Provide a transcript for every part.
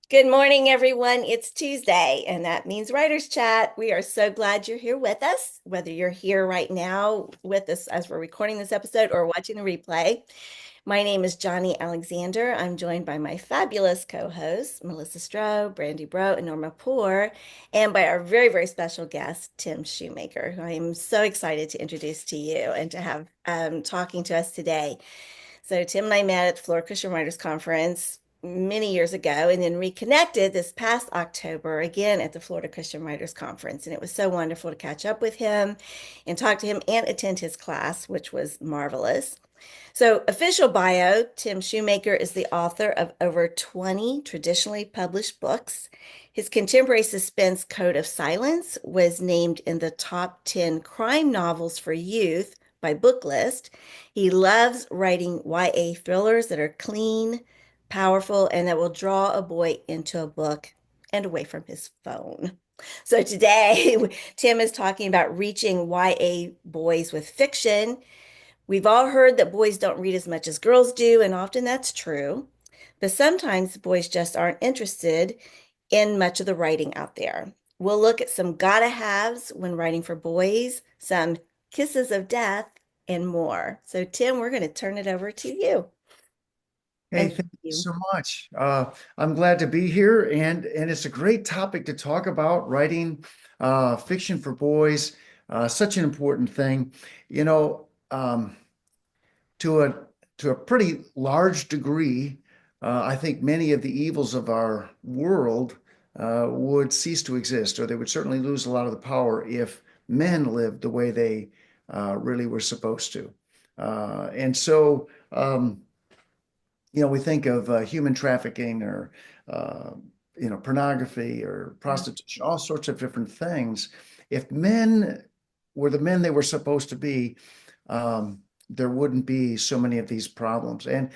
Good morning, everyone. It's Tuesday, and that means Writers Chat. We are so glad you're here with us, whether you're here right now with us as we're recording this episode or watching the replay. My name is Johnny Alexander. I'm joined by my fabulous co-hosts, Melissa Stroh, Brandy Bro, and Norma Poor, and by our very, very special guest, Tim Shoemaker, who I am so excited to introduce to you and to have talking to us today. So Tim and I met at the Florida Christian Writers Conference many years ago and then reconnected this past October again at the Florida Christian Writers Conference. And it was so wonderful to catch up with him and talk to him and attend his class, which was marvelous. So, official bio, Tim Shoemaker is the author of over 20 traditionally published books. His contemporary suspense Code of Silence was named in the top 10 crime novels for youth by Booklist. He loves writing YA thrillers that are clean, powerful, and that will draw a boy into a book and away from his phone. So today, Tim is talking about reaching YA boys with fiction. We've all heard that boys don't read as much as girls do, and often that's true. But sometimes boys just aren't interested in much of the writing out there. We'll look at some gotta haves when writing for boys, some kisses of death, and more. So, Tim, we're going to turn it over to you. Hey, And thank you you. so much. I'm glad to be here, and it's a great topic to talk about writing fiction for boys. Such an important thing, you know, to a to a pretty large degree. I think many of the evils of our world would cease to exist, or they would certainly lose a lot of the power if men lived the way they really were supposed to. And so. We think of human trafficking or, uh, pornography or prostitution, all sorts of different things. If men were the men they were supposed to be, there wouldn't be so many of these problems. And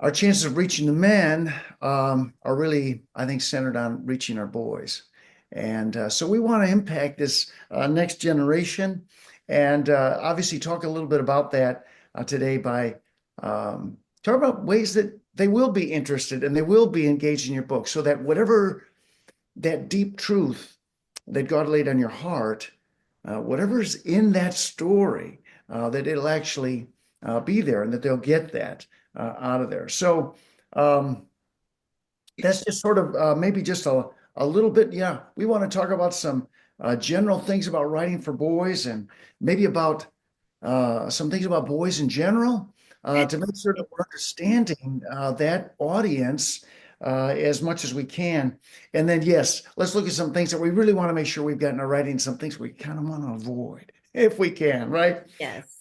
our chances of reaching the men are really, I think, centered on reaching our boys. And so we want to impact this next generation and obviously talk a little bit about that today by talk about ways that they will be interested and they will be engaged in your book so that whatever that deep truth that God laid on your heart, whatever's in that story, that it'll actually be there and that they'll get that out of there. So um, that's just sort of maybe just a little bit. Yeah, we want to talk about some general things about writing for boys and maybe about some things about boys in general to make sure that we're understanding that audience as much as we can. And then, yes, let's look at some things that we really want to make sure we've got in our writing, some things we kind of want to avoid if we can, right? Yes.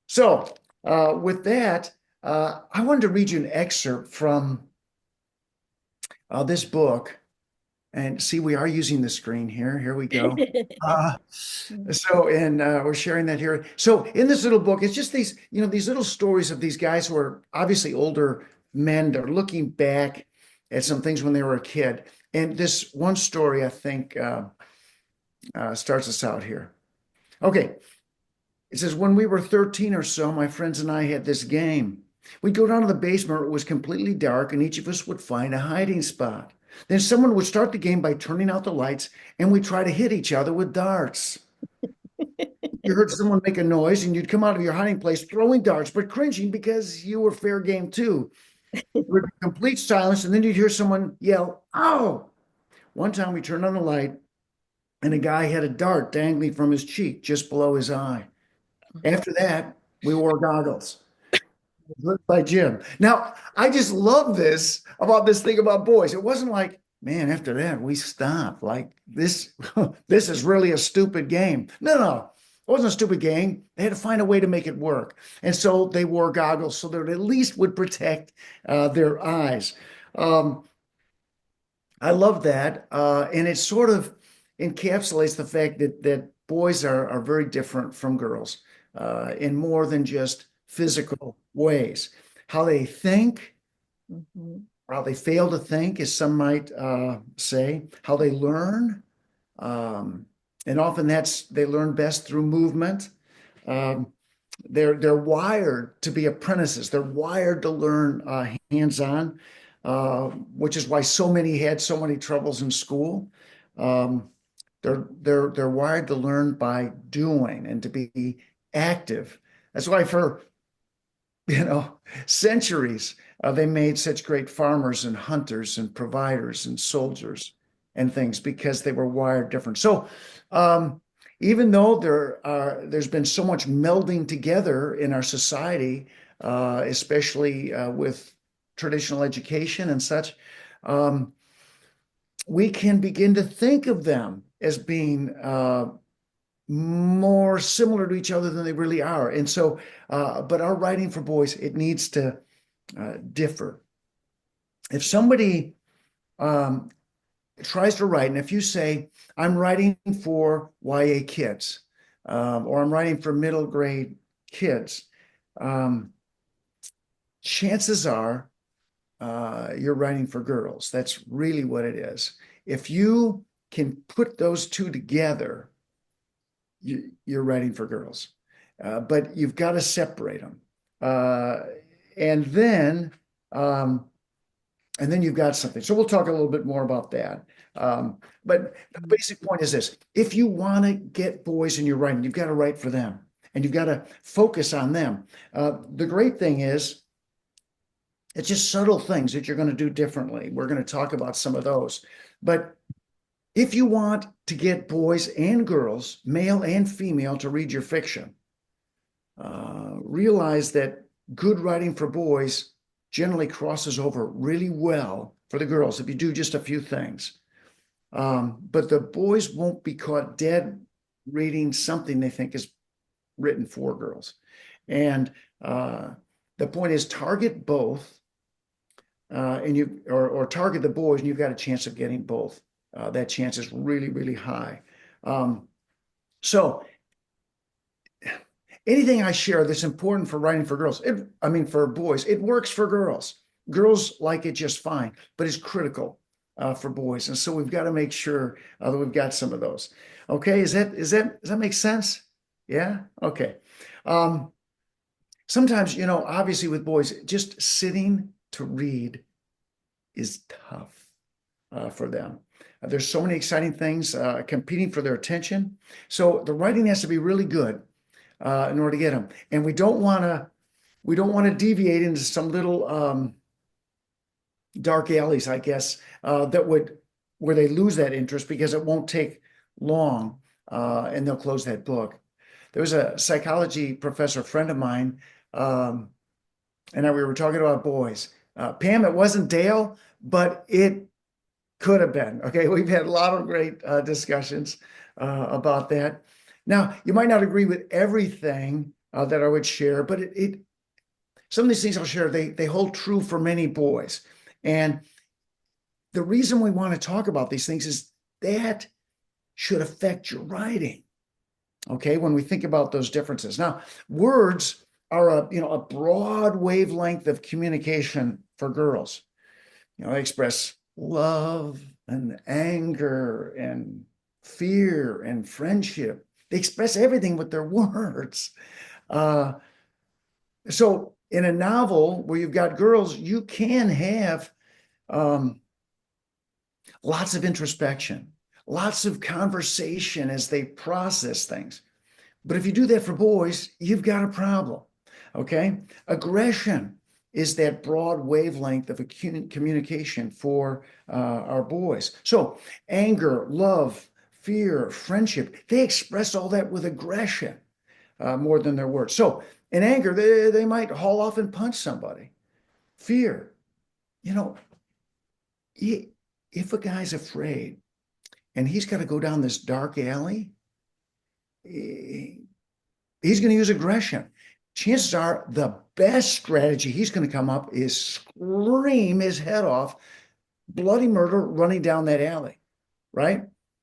So, with that, I wanted to read you an excerpt from this book. And see, we are using the screen here. Here we go. And we're sharing that here. So in this little book, it's just these, these little stories of these guys who are obviously older men. They're looking back at some things when they were a kid. And this one story, I think, starts us out here. Okay. It says, when we were 13 or so, my friends and I had this game. We'd go down to the basement where it was completely dark, and each of us would find a hiding spot. Then someone would start the game by turning out the lights, and we'd try to hit each other with darts. You heard someone make a noise, and you'd come out of your hiding place throwing darts, but cringing because you were fair game too. There would be complete silence, and then you'd hear someone yell, "Oh!" One time we turned on the light, and a guy had a dart dangling from his cheek just below his eye. After that, we wore goggles. By Jim. Now, I just love this about this thing about boys. It wasn't like, man, after that, we stopped. Like this, this is really a stupid game. No. It wasn't a stupid game. They had to find a way to make it work. And so they wore goggles so that it at least would protect their eyes. Um, I love that. And it sort of encapsulates the fact that boys are very different from girls in more than just physical ways. How they think, Mhm. or how they fail to think, as some might say, how they learn. Um, and often they learn best through movement. Um, they're wired to be apprentices. They're wired to learn hands-on. which is why so many had so many troubles in school. Um, they're wired to learn by doing and to be active. That's why for you know, centuries. They made such great farmers and hunters and providers and soldiers and things because they were wired different. So, um, even though there's been so much melding together in our society, especially with traditional education and such, um, we can begin to think of them as being more similar to each other than they really are. And so, but our writing for boys, it needs to differ. If somebody um, tries to write, and if you say, I'm writing for YA kids, or I'm writing for middle grade kids, um, chances are you're writing for girls. That's really what it is. If you can put those two together, you're writing for girls. But you've got to separate them. Uh, and then um, and then you've got something. So we'll talk a little bit more about that. But the basic point is this: if you want to get boys in your writing, you've got to write for them, and you've got to focus on them. The great thing is, it's just subtle things that you're going to do differently. We're going to talk about some of those. But if you want to get boys and girls, male and female, to read your fiction, realize that good writing for boys generally crosses over really well for the girls if you do just a few things. But the boys won't be caught dead reading something they think is written for girls. And the point is, target both, and you or target the boys, and you've got a chance of getting both. That chance is really, really high. So anything I share that's important for writing for girls, I mean, for boys, it works for girls. Girls like it just fine, but it's critical for boys. And so we've got to make sure that we've got some of those. Okay, does that make sense? Yeah. Okay. Um, Sometimes, obviously with boys, just sitting to read is tough for them. There's so many exciting things competing for their attention. So the writing has to be really good in order to get them. And we don't want to deviate into some little dark alleys, I guess, where they lose that interest because it won't take long, and they'll close that book. There was a psychology professor friend of mine, and we were talking about boys. Pam, it wasn't Dale, but it could have been. Okay, we've had a lot of great discussions about that. Now, you might not agree with everything that I would share, but some of these things I'll share, they hold true for many boys. And the reason we want to talk about these things is that should affect your writing. Okay, when we think about those differences. Now, words are a broad wavelength of communication for girls. They express love and anger and fear and friendship. They express everything with their words. So in a novel where you've got girls, you can have lots of introspection, lots of conversation as they process things. But if you do that for boys, you've got a problem. Okay? Aggression is that broad wavelength of a communication for our boys. So anger, love, fear, friendship, they express all that with aggression more than their words. So in anger, they might haul off and punch somebody. Fear, you know, if a guy's afraid and he's got to go down this dark alley, he's going to use aggression. Chances are the best strategy he's going to come up is scream his head off, bloody murder running down that alley, right?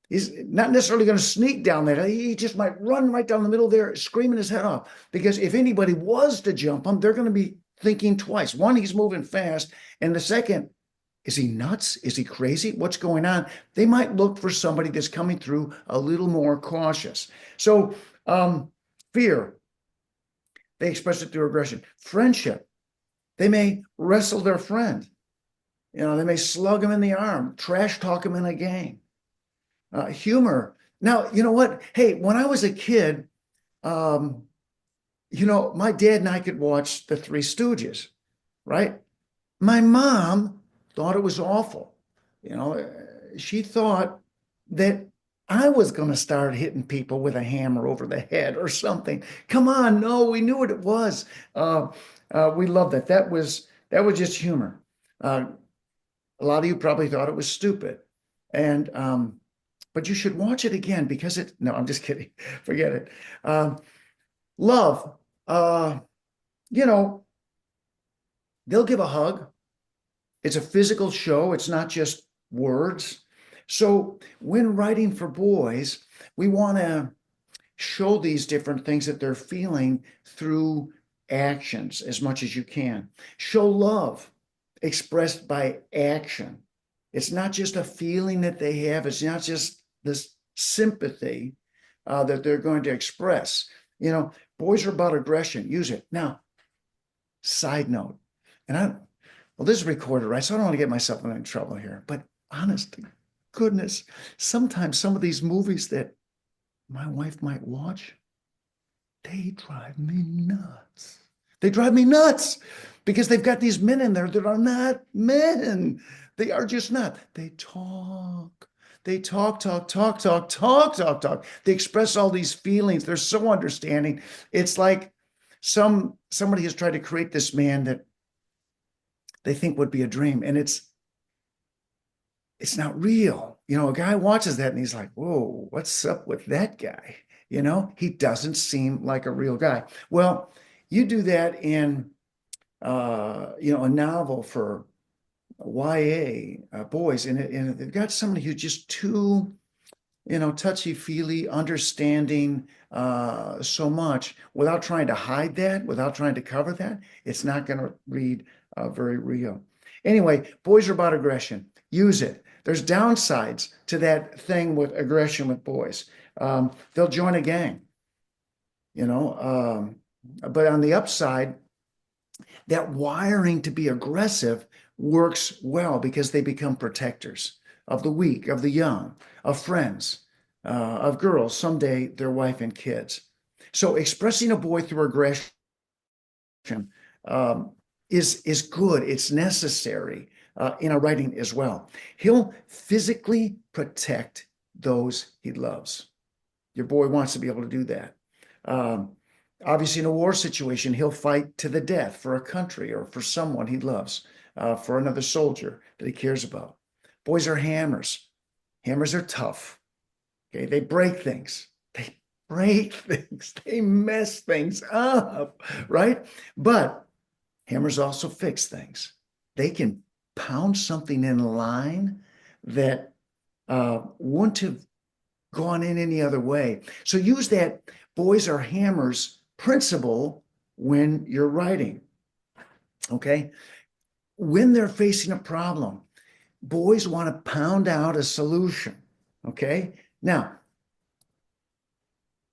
He's not necessarily going to sneak down that alley. He just might run right down the middle there, screaming his head off. Because if anybody was to jump him, they're going to be thinking twice. One, he's moving fast. And the second, is he nuts? Is he crazy? What's going on? They might look for somebody that's coming through a little more cautious. So fear, they express it through aggression. Friendship, they may wrestle their friend They may slug him in the arm, trash talk him in a game. Humor. Now, you know what? Hey, when I was a kid, um, my dad and I could watch the Three Stooges, right? My mom thought it was awful. You know, she thought that I was going to start hitting people with a hammer over the head or something. Come on, no, we knew what it was. We loved that. That was just humor. A lot of you probably thought it was stupid, and but you should watch it again because it. No, I'm just kidding. Forget it. Love. Uh, you know, they'll give a hug. It's a physical show. It's not just words. So when writing for boys, we want to show these different things that they're feeling through actions as much as you can. Show love expressed by action. It's not just a feeling that they have. It's not just this sympathy that they're going to express. Boys are about aggression. Use it. Now, side note, and well, this is recorded, right? So I don't want to get myself in any trouble here. But honest to goodness, sometimes some of these movies that my wife might watch, they drive me nuts. They drive me nuts because they've got these men in there that are not men. They are just not. They talk. They talk, talk, talk, talk, talk, talk, talk. They express all these feelings. They're so understanding. It's like somebody has tried to create this man that they think would be a dream, and it's not real. A guy watches that and he's like, whoa, what's up with that guy? He doesn't seem like a real guy. Well, you do that in a novel for YA boys, and they've got somebody who's just too touchy-feely, understanding so much without trying to hide that, without trying to cover that. It's not going to read very real. Anyway, boys are about aggression. Use it. There's downsides to that thing with aggression with boys. They'll join a gang, but on the upside, that wiring to be aggressive works well because they become protectors of the weak, of the young, of friends, of girls, someday their wife and kids. So expressing a boy through aggression is good. It's necessary in a writing as well. He'll physically protect those he loves. Your boy wants to be able to do that. Obviously, in a war situation, he'll fight to the death for a country or for someone he loves, for another soldier that he cares about. Boys are hammers. Hammers are tough. Okay, they break things. They break things. They mess things up, right? But hammers also fix things. They can pound something in line that wouldn't have gone in any other way. So use that boys are hammers principle when you're writing. Okay? When they're facing a problem, boys want to pound out a solution. Okay? Now,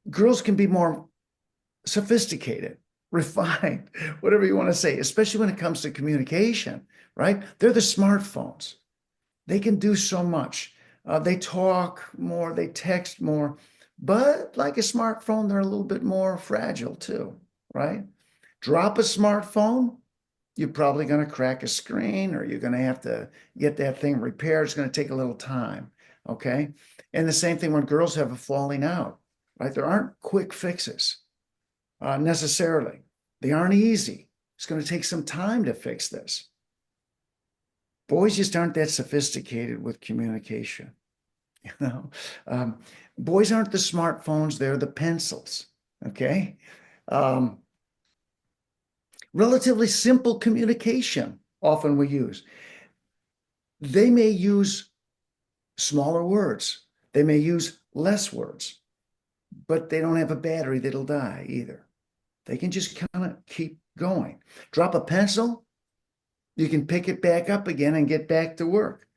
girls can be more sophisticated, refined, whatever you want to say, especially when it comes to communication, right? They're the smartphones. They can do so much. They talk more, they text more, but like a smartphone, they're a little bit more fragile too, right? Drop a smartphone, you're probably going to crack a screen or you're going to have to get that thing repaired. It's going to take a little time, okay? And the same thing when girls have a falling out, right? There aren't quick fixes necessarily. They aren't easy. It's going to take some time to fix this. Boys just aren't that sophisticated with communication. Boys aren't the smartphones, they're the pencils. Okay. Relatively simple communication often we use. They may use smaller words, they may use less words, but they don't have a battery that'll die either. They can just kind of keep going. Drop a pencil, you can pick it back up again and get back to work.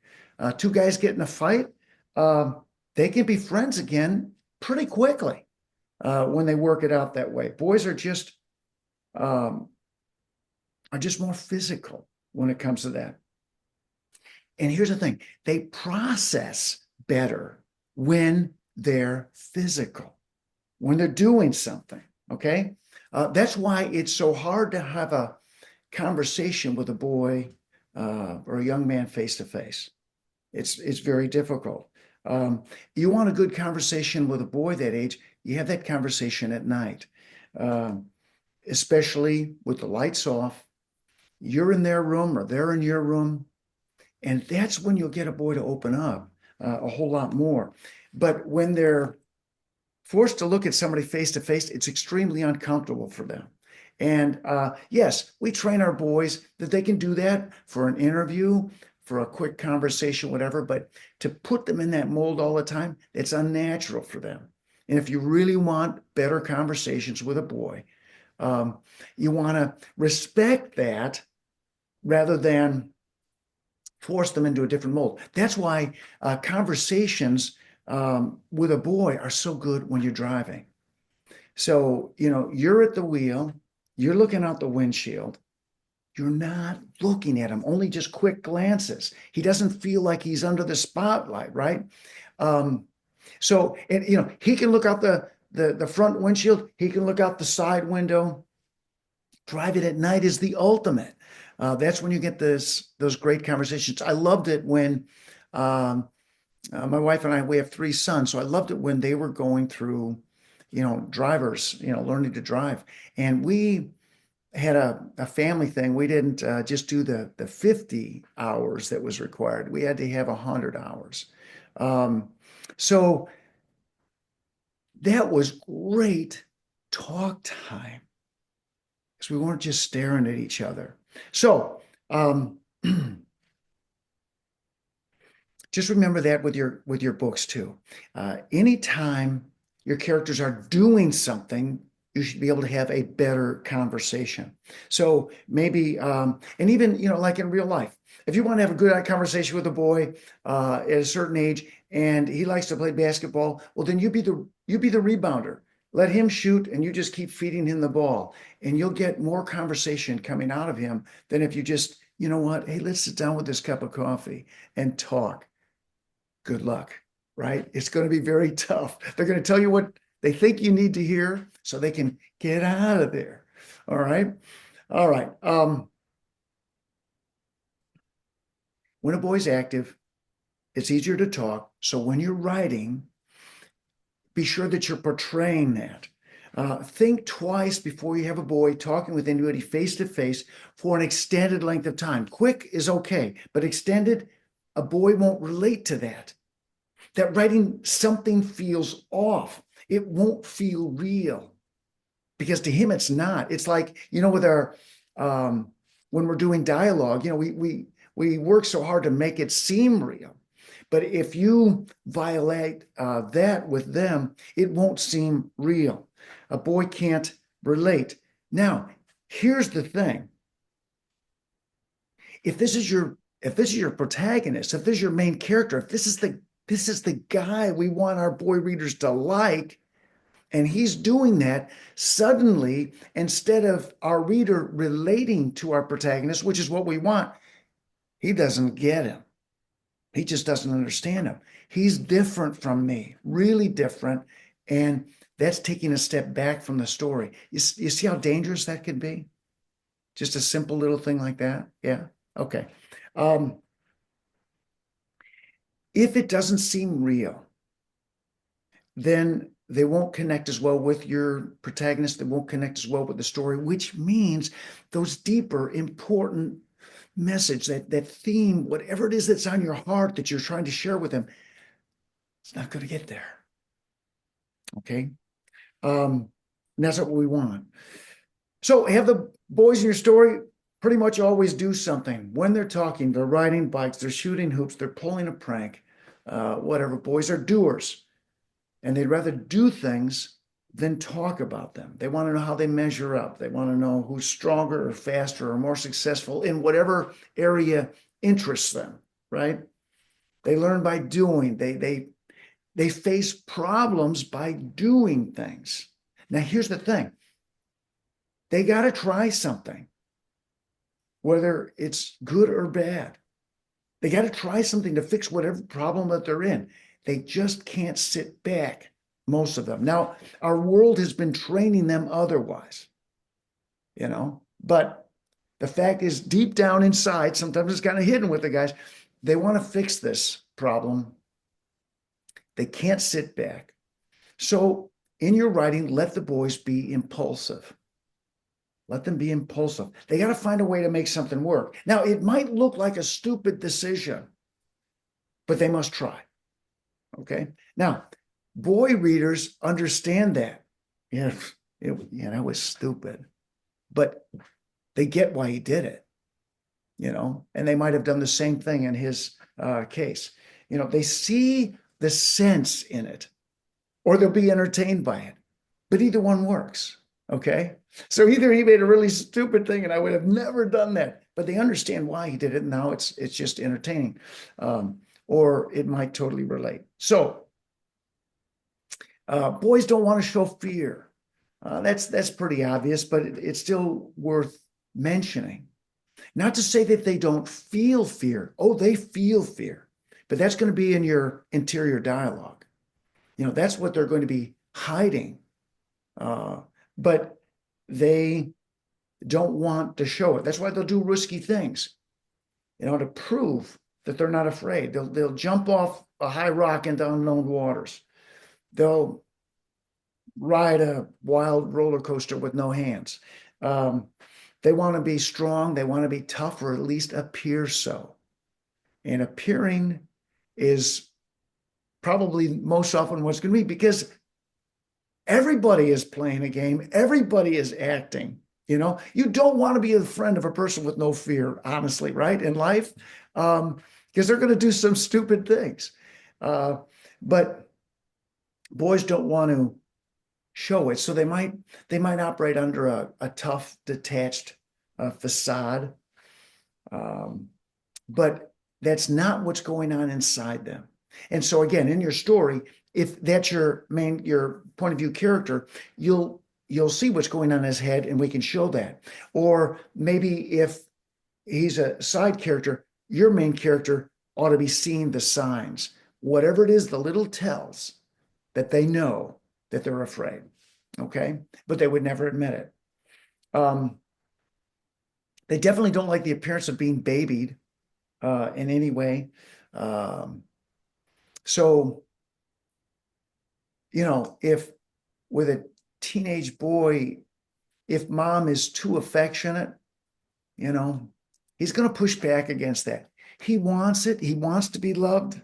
Two guys get in a fight, they can be friends again pretty quickly when they work it out that way. Boys are just more physical when it comes to that. And here's the thing, they process better when they're physical, when they're doing something. Okay. That's why it's so hard to have a conversation with a boy or a young man face to face. It's very difficult. You want a good conversation with a boy that age, you have that conversation at night, um, especially with the lights off. You're in their room or they're in your room, and that's when you'll get a boy to open up a whole lot more. But when they're forced to look at somebody face to face, it's extremely uncomfortable for them. And yes, we train our boys that they can do that for an interview, for a quick conversation, whatever, but to put them in that mold all the time, it's unnatural for them. And if you really want better conversations with a boy, um, you want to respect that rather than force them into a different mold. That's why conversations with a boy are so good when you're driving. So, you're at the wheel, you're looking out the windshield, you're not looking at him, only just quick glances. He doesn't feel like he's under the spotlight, right? Um, so, and he can look out the front windshield, he can look out the side window. Driving at night is the ultimate. That's when you get those great conversations. I loved it when my wife and I, we have three sons, so I loved it when they were going through, drivers, learning to drive. And we had a family thing. We didn't just do the 50 hours that was required. We had to have 100 hours. Um, so that was great talk time because we weren't just staring at each other. So just remember that with your books too. Anytime your characters are doing something, you should be able to have a better conversation. So maybe, and even like in real life, if you want to have a good conversation with a boy at a certain age and he likes to play basketball, well then you be the rebounder. Let him shoot and you just keep feeding him the ball, and you'll get more conversation coming out of him than if you just, you know what, hey, let's sit down with this cup of coffee and talk. Good luck, right? It's going to be very tough. They're going to tell you what they think you need to hear so they can get out of there. All right. All right. When a boy's active, it's easier to talk. So when you're writing, be sure that you're portraying that. Think twice before you have a boy talking with anybody face to face for an extended length of time. Quick is okay, but extended, a boy won't relate to that. That writing something feels off. It won't feel real because to him it's not. It's like, with our when we're doing dialogue, we work so hard to make it seem real. But if you violate that with them, it won't seem real. A boy can't relate. Now, here's the thing. If this is your protagonist, if this is your main character, if this is the guy we want our boy readers to like, and he's doing that, suddenly, instead of our reader relating to our protagonist, which is what we want, he doesn't get him. He just doesn't understand him. He's different from me, really different. And that's taking a step back from the story. You see how dangerous that could be? Just a simple little thing like that? Yeah. Okay. If it doesn't seem real, then they won't connect as well with your protagonist. They won't connect as well with the story, which means those deeper, important message, that theme, whatever it is that's on your heart that you're trying to share with them, it's not going to get there. Okay. And that's what we want. So have the boys in your story pretty much always do something. When they're talking, they're riding bikes, they're shooting hoops, they're pulling a prank, whatever. Boys are doers, and they'd rather do things than talk about them. They want to know how they measure up. They want to know who's stronger or faster or more successful in whatever area interests them, right? They learn by doing. They face problems by doing things. Now, here's the thing. They got to try something, whether it's good or bad. They got to try something to fix whatever problem that they're in. They just can't sit back, most of them. Now, our world has been training them otherwise, but the fact is, deep down inside, sometimes it's kind of hidden with the guys, they want to fix this problem. They can't sit back. So, in your writing, let the boys be impulsive. Let them be impulsive. They got to find a way to make something work. Now, it might look like a stupid decision, but they must try. Okay. Now, boy readers understand that. Yeah, it was stupid, but they get why he did it, and they might have done the same thing in his case. They see the sense in it, or they'll be entertained by it, but either one works. Okay. So either he made a really stupid thing and I would have never done that, but they understand why he did it. And now it's just entertaining. Or it might totally relate. So boys don't want to show fear. That's pretty obvious, but it's still worth mentioning. Not to say that they don't feel fear. Oh, they feel fear, but that's going to be in your interior dialogue. That's what they're going to be hiding. But they don't want to show it. That's why they'll do risky things, to prove that they're not afraid. They'll jump off a high rock into unknown waters. They'll ride a wild roller coaster with no hands. They want to be strong. They want to be tough, or at least appear so. And appearing is probably most often what's going to be, because everybody is playing a game. Everybody is acting. You don't want to be a friend of a person with no fear, honestly, right? In life, because they're going to do some stupid things. But boys don't want to show it. So they might operate under a tough, detached facade. But that's not what's going on inside them. And so again, in your story, if that's your point of view character, you'll see what's going on in his head, and we can show that. Or maybe if he's a side character, your main character ought to be seeing the signs, whatever it is, the little tells that they know that they're afraid. Okay. But they would never admit it. They definitely don't like the appearance of being babied in any way. So, if with a teenage boy, if mom is too affectionate, he's going to push back against that. He wants it. He wants to be loved,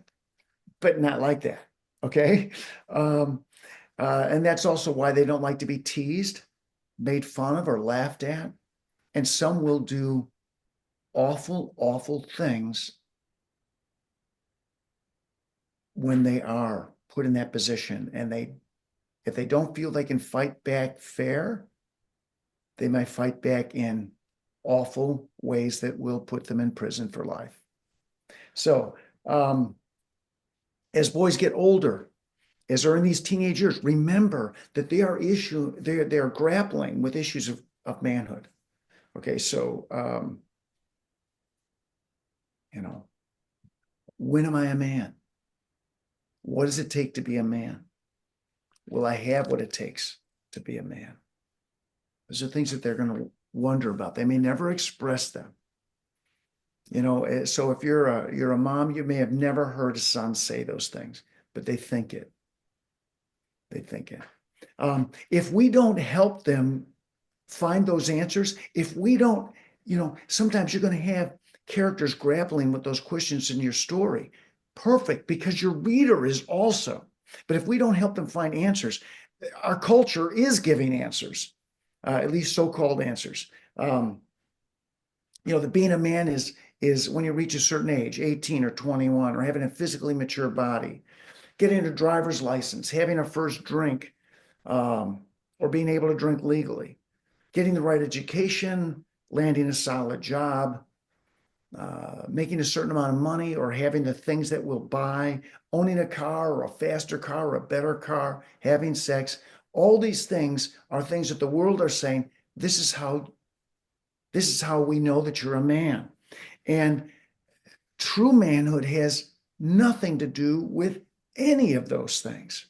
but not like that. Okay. And that's also why they don't like to be teased, made fun of, or laughed at. And some will do awful, awful things when they are put in that position. And if they don't feel they can fight back fair, they might fight back in awful ways that will put them in prison for life. So, as boys get older, as they're in these teenage years, remember that they are grappling with issues of manhood. Okay, so when am I a man? What does it take to be a man? Will I have what it takes to be a man? Those are things that they're going to wonder about. They may never express them. So if you're a mom, you may have never heard a son say those things, but they think it. They think it. If we don't help them find those answers, if we don't, sometimes you're going to have characters grappling with those questions in your story. Perfect, because your reader is also. But if we don't help them find answers, our culture is giving answers, at least so-called answers. That being a man is when you reach a certain age, 18 or 21, or having a physically mature body, getting a driver's license, having a first drink, or being able to drink legally, getting the right education, landing a solid job, making a certain amount of money, or having the things that we'll buy, owning a car or a faster car or a better car, having sex. All these things are things that the world are saying, this is how we know that you're a man. And true manhood has nothing to do with any of those things.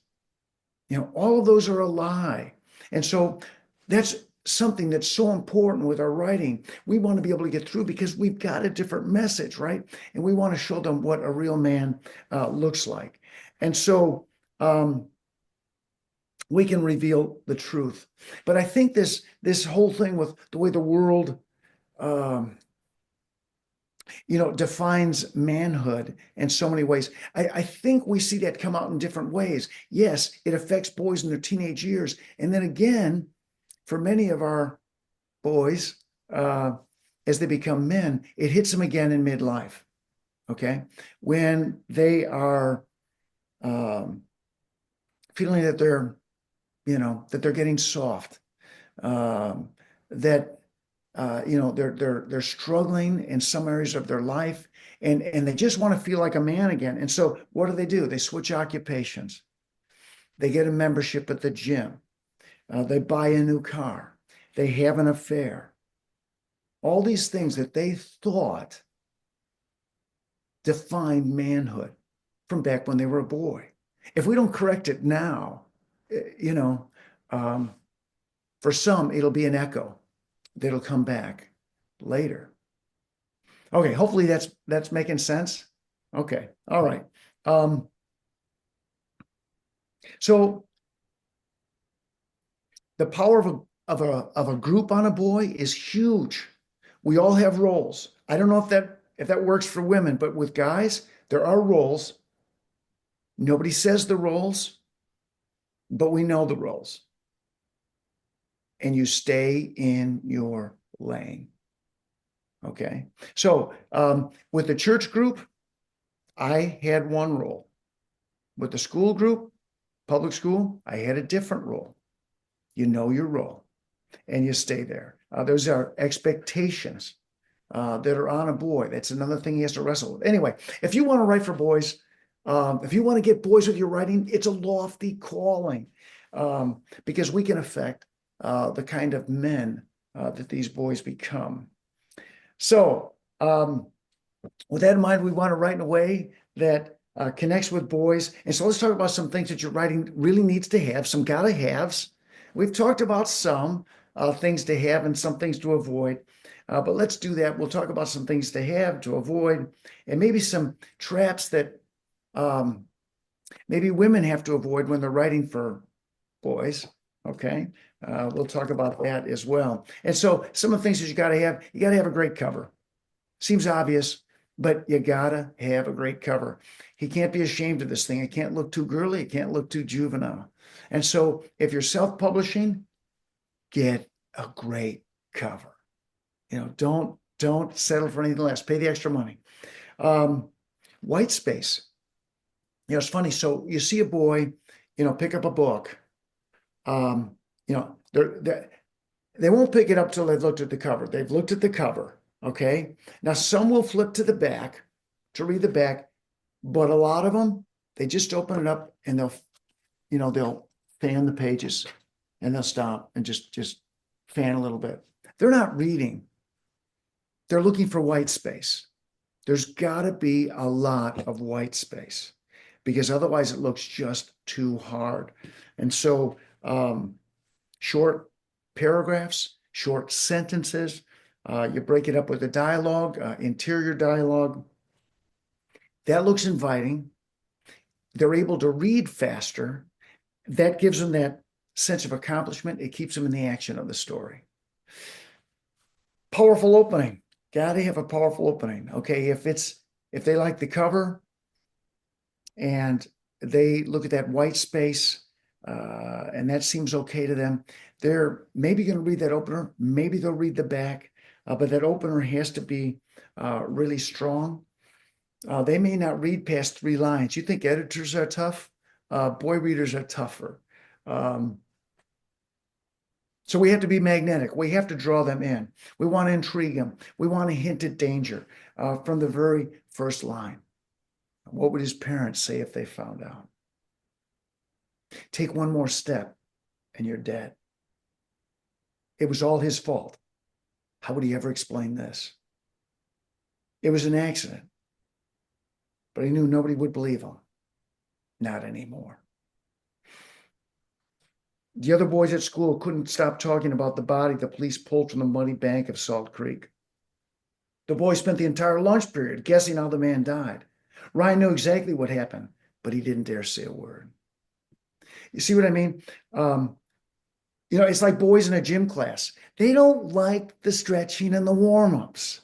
All of those are a lie. And so that's something that's so important with our writing. We want to be able to get through because we've got a different message, right? And we want to show them what a real man looks like. And so we can reveal the truth. But I think this whole thing with the way the world defines manhood in so many ways. I think we see that come out in different ways. Yes, it affects boys in their teenage years. And then again, for many of our boys, as they become men, it hits them again in midlife. Okay. When they are feeling that they're getting soft, that they're struggling in some areas of their life, and they just want to feel like a man again. And so what do? They switch occupations. They get a membership at the gym. They buy a new car. They have an affair. All these things that they thought defined manhood from back when they were a boy. If we don't correct it now, for some, it'll be an echo that'll come back later. Okay, hopefully that's making sense. Okay, all right. So the power of a group on a boy is huge. We all have roles. I don't know if that works for women, but with guys, there are roles. Nobody says the roles, but we know the roles. And you stay in your lane. Okay. So with the church group, I had one role. With the school group, public school, I had a different role. You know your role and you stay there. Those are expectations that are on a boy. That's another thing he has to wrestle with. Anyway, if you want to write for boys, if you want to get boys with your writing, it's a lofty calling because we can affect the kind of men that these boys become. So with that in mind, we want to write in a way that connects with boys. And so let's talk about some things that your writing really needs to have, some gotta haves. We've talked about some things to have and some things to avoid. But let's do that. We'll talk about some things to have, to avoid, and maybe some traps that maybe women have to avoid when they're writing for boys. Okay. We'll talk about that as well. And so some of the things that you got to have a great cover. Seems obvious, but you got to have a great cover. He can't be ashamed of this thing. It can't look too girly. It can't look too juvenile. And so if you're self-publishing, get a great cover. Don't settle for anything less. Pay the extra money. White space. It's funny. So you see a boy, pick up a book. They won't pick it up till they've looked at the cover. They've looked at the cover. Okay. Now some will flip to the back to read the back, but a lot of them, they just open it up and they'll fan the pages and they'll stop and just fan a little bit. They're not reading. They're looking for white space. There's got to be a lot of white space because otherwise it looks just too hard. And so short paragraphs, short sentences, you break it up with a dialogue, interior dialogue. That looks inviting. They're able to read faster. That gives them that sense of accomplishment. It keeps them in the action of the story. Powerful opening. Got to have a powerful opening. Okay, if they like the cover and they look at that white space and that seems okay to them, they're maybe going to read that opener. Maybe they'll read the back, but that opener has to be really strong. They may not read past 3 lines. You think editors are tough? Boy readers are tougher. So we have to be magnetic. We have to draw them in. We want to intrigue them. We want to hint at danger from the very first line. What would his parents say if they found out? Take one more step and you're dead. It was all his fault. How would he ever explain this? It was an accident. but he knew nobody would believe him. Not anymore. The other boys at school couldn't stop talking about the body the police pulled from the muddy bank of Salt Creek. The boys spent the entire lunch period guessing how the man died. Ryan knew exactly what happened, but he didn't dare say a word. You see what I mean? Um, it's like boys in a gym class. They don't like the stretching and the warm-ups.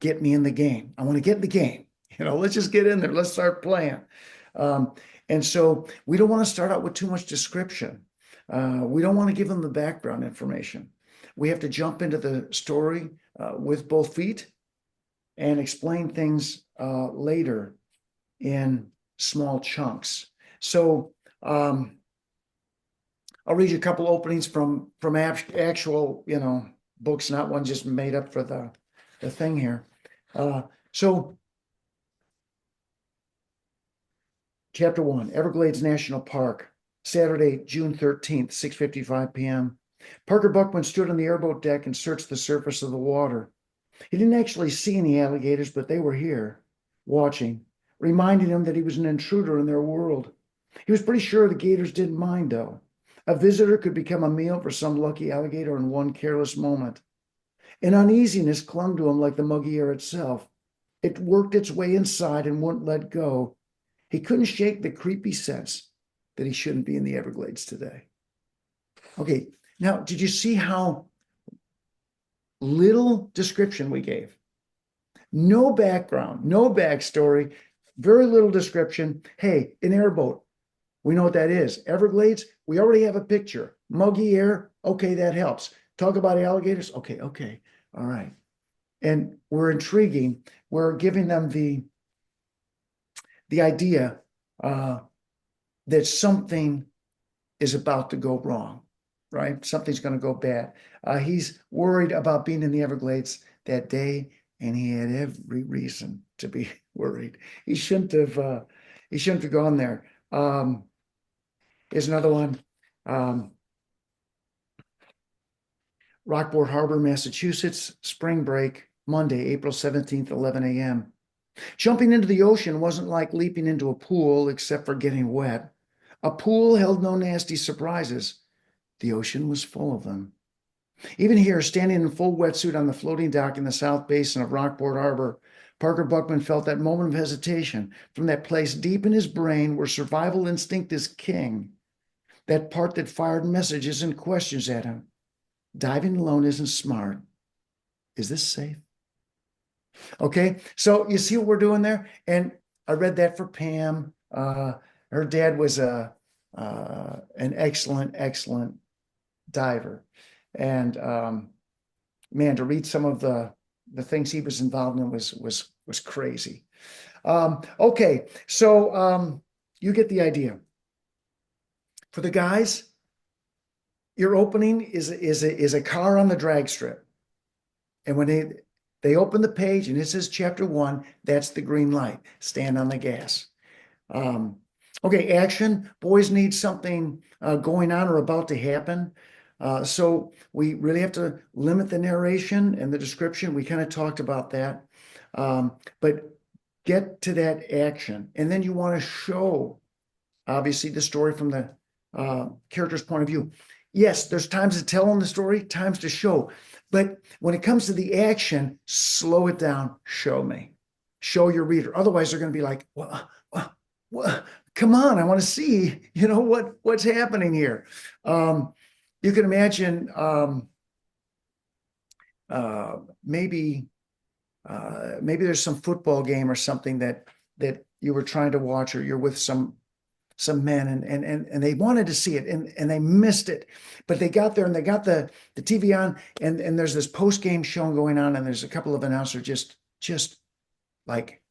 Get me in the game. I want to get in the game. Let's just get in there. Let's start playing. Um, and so we don't want to start out with too much description. We don't want to give them the background information. We have to jump into the story with both feet and explain things later in small chunks. So I'll read you a couple openings from actual, books, not one just made up for the thing here. So chapter 1, Everglades National Park, Saturday, June 13th, 6:55 p.m. Parker Buckman stood on the airboat deck and searched the surface of the water. He didn't actually see any alligators, but they were here, watching, reminding him that he was an intruder in their world. He was pretty sure the gators didn't mind, though. A visitor could become a meal for some lucky alligator in one careless moment. An uneasiness clung to him like the muggy air itself. It worked its way inside and wouldn't let go. He couldn't shake the creepy sense that he shouldn't be in the Everglades today. Okay, now, did you see how little description we gave? No background, no backstory, very little description. Hey, an airboat. We know what that is. Everglades, we already have a picture. Muggy air, okay, that helps. Talk about alligators, okay, all right. And we're intriguing. We're giving them the idea that something is about to go wrong, right? Something's going to go bad. He's worried about being in the Everglades that day, and he had every reason to be worried. He shouldn't have. He shouldn't have gone there. Here's another one. Rockport Harbor, Massachusetts, spring break, Monday, April 17th, 11 a.m. Jumping into the ocean wasn't like leaping into a pool, except for getting wet. A pool held no nasty surprises. The ocean was full of them. Even here, standing in full wetsuit on the floating dock in the south basin of Rockport Harbor, Parker Buckman felt that moment of hesitation from that place deep in his brain where survival instinct is king. That part that fired messages and questions at him. Diving alone isn't smart. Is this safe? Okay, so you see what we're doing there? And I read that for Pam. Her dad was an excellent diver. And man, to read some of the things he was involved in was crazy. Okay, so you get the idea. For the guys, your opening is a car on the drag strip. And when they open the page and it says chapter 1, that's the green light. Stand on the gas. Okay, action. Boys need something going on or about to happen. So we really have to limit the narration and the description. We kind of talked about that. But get to that action. And then you want to show, obviously, the story from the character's point of view. Yes, there's times to tell them the story, times to show. But when it comes to the action, slow it down, show me. Show your reader. Otherwise, they're going to be like, well, come on, I want to see, what's happening here. You can imagine maybe there's some football game or something that you were trying to watch, or you're with some men and they wanted to see it and they missed it, but they got there and they got the TV on and there's this post-game show going on and there's a couple of announcers just like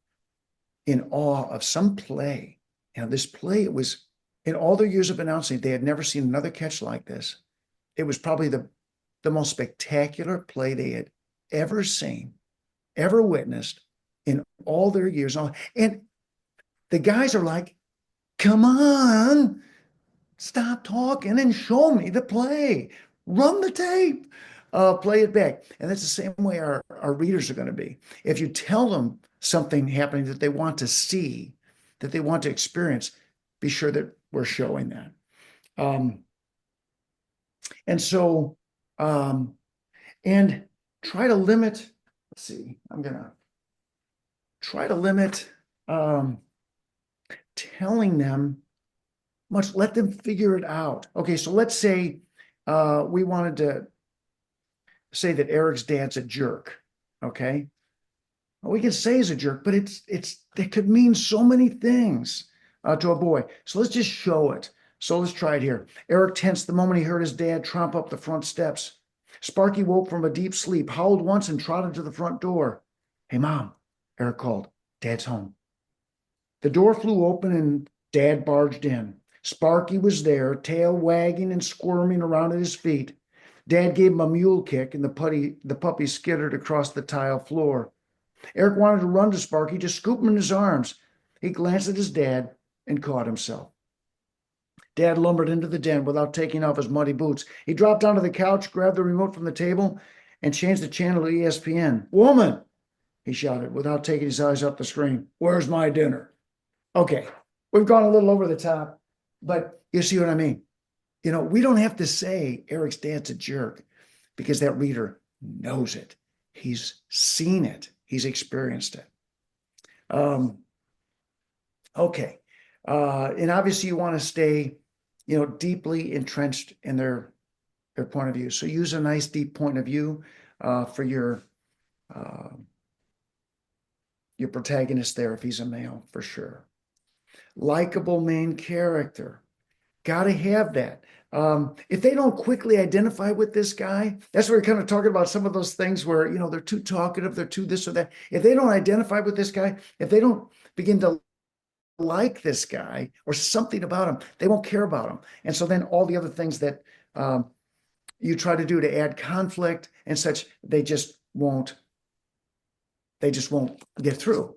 in awe of some play. This play, it was in all their years of announcing, they had never seen another catch like this. It was probably the most spectacular play they had ever seen, ever witnessed in all their years. And the guys are like, come on, stop talking and show me the play. Run the tape, play it back. And that's the same way our readers are going to be. If you tell them something happening that they want to see, that they want to experience, be sure that we're showing that. And so, and try to limit, let's see, I'm going to try to limit telling them much, let them figure it out. Okay, so let's say we wanted to say that Eric's dad's a jerk. Okay, well, we can say he's a jerk, but it could mean so many things to a boy. So let's just show it. So let's try it here. Eric tensed the moment he heard his dad tromp up the front steps. Sparky woke from a deep sleep, howled once, and trotted to the front door. Hey, Mom, Eric called. Dad's home. The door flew open and Dad barged in. Sparky was there, tail wagging and squirming around at his feet. Dad gave him a mule kick, and the puppy skittered across the tile floor. Eric wanted to run to Sparky, to scoop him in his arms. He glanced at his dad and caught himself. Dad lumbered into the den without taking off his muddy boots. He dropped onto the couch, grabbed the remote from the table, and changed the channel to ESPN. Woman, he shouted without taking his eyes off the screen. Where's my dinner? Okay, we've gone a little over the top, but you see what I mean? You know, we don't have to say Eric's dad's a jerk because that reader knows it. He's seen it. He's experienced it. Okay. And obviously you want to stay, deeply entrenched in their point of view. So use a nice deep point of view for your protagonist there if he's a male, for sure. Likable main character. Got to have that. If they don't quickly identify with this guy, that's where we're kind of talking about some of those things where, they're too talkative, they're too this or that. If they don't identify with this guy, if they don't begin to like this guy or something about him, they won't care about him. And so then all the other things that you try to do to add conflict and such, they just won't get through,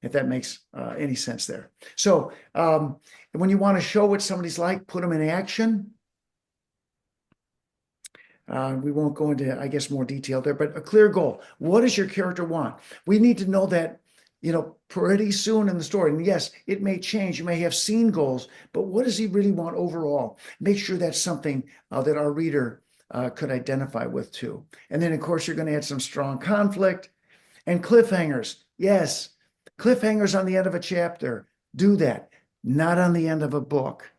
if that makes any sense there. So when you want to show what somebody's like, put them in action. We won't go into, I guess, more detail there, but a clear goal. What does your character want? We need to know that, pretty soon in the story. And yes, it may change. You may have scene goals, but what does he really want overall? Make sure that's something that our reader could identify with too. And then, of course, you're going to add some strong conflict and cliffhangers. Yes, cliffhangers on the end of a chapter. Do that. Not on the end of a book.